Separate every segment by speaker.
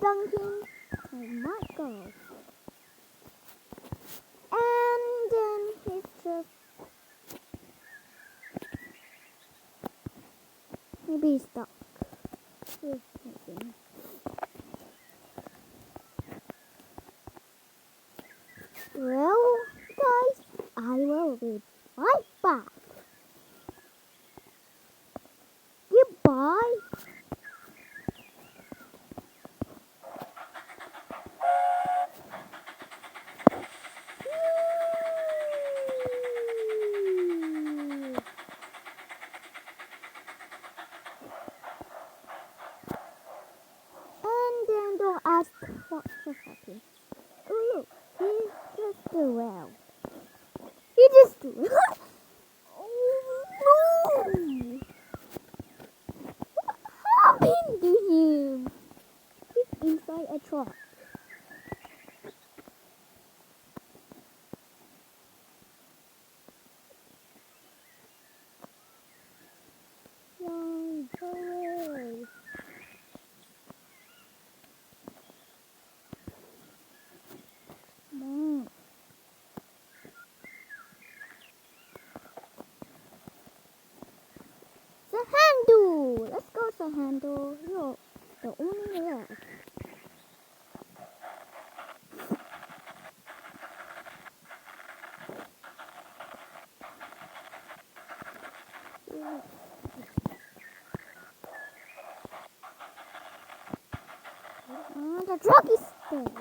Speaker 1: dunking. Oh my god. And then he's just... Maybe he's stuck. Well, guys, I will be right back. Goodbye. And then don't ask what just happened. Oh look, he just do well. He just do well. Oh no! What happened to him? He's inside a truck. Run away. No. The handle! Let's go the handle. You're the only left. The truck is there.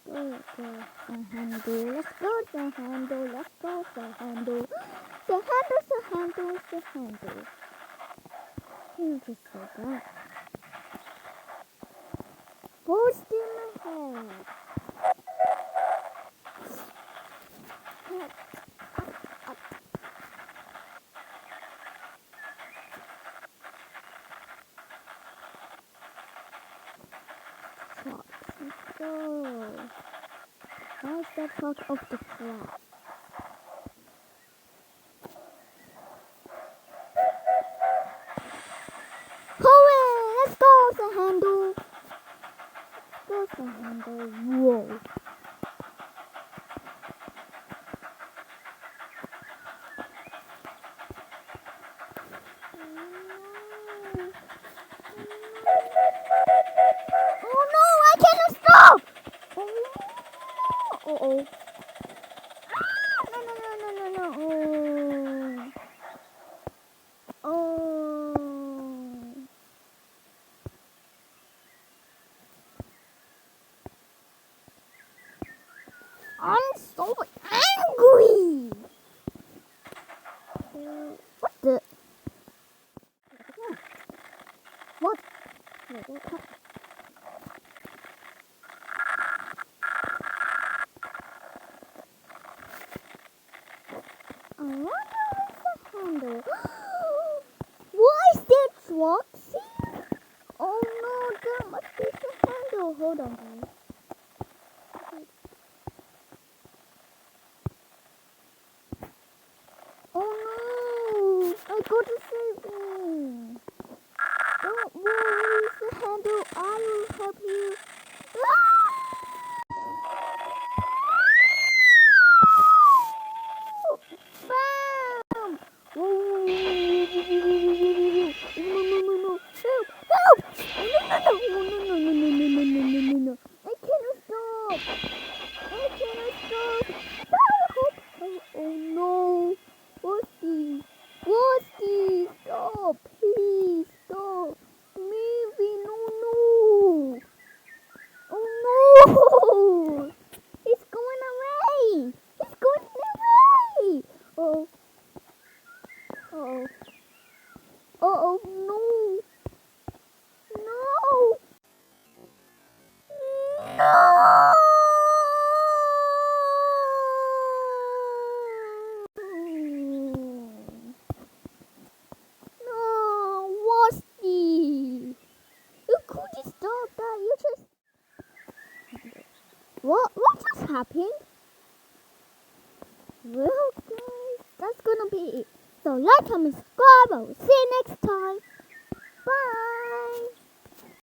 Speaker 1: Go the handle. Let's go the handle. Let's go the handle. The handle. You just said that. Post in my head. Let's go. Where's the top of the flat? Hurry! Let's go the handle. Let's go the handle. Whoa. Oh no, I cannot stop! Uh-oh. No. Oh. I'm so angry! What the? What? I wonder what's the handle. Why is there trucks here? Oh no, there must be the handle. Hold on, guys. Oh no, I got to save me. Don't worry, the handle. I will help you. Bam! No. Help! No. I cannot stop. Help! Oh no. Rusty, stop. Please stop. Maybe no. Oh no. He's going away. Oh. No. No. No, Rusty. You could just stop that. You just... What just happened? Well, guys, that's gonna be it. So like, comment, subscribe. I will see you next time. Bye.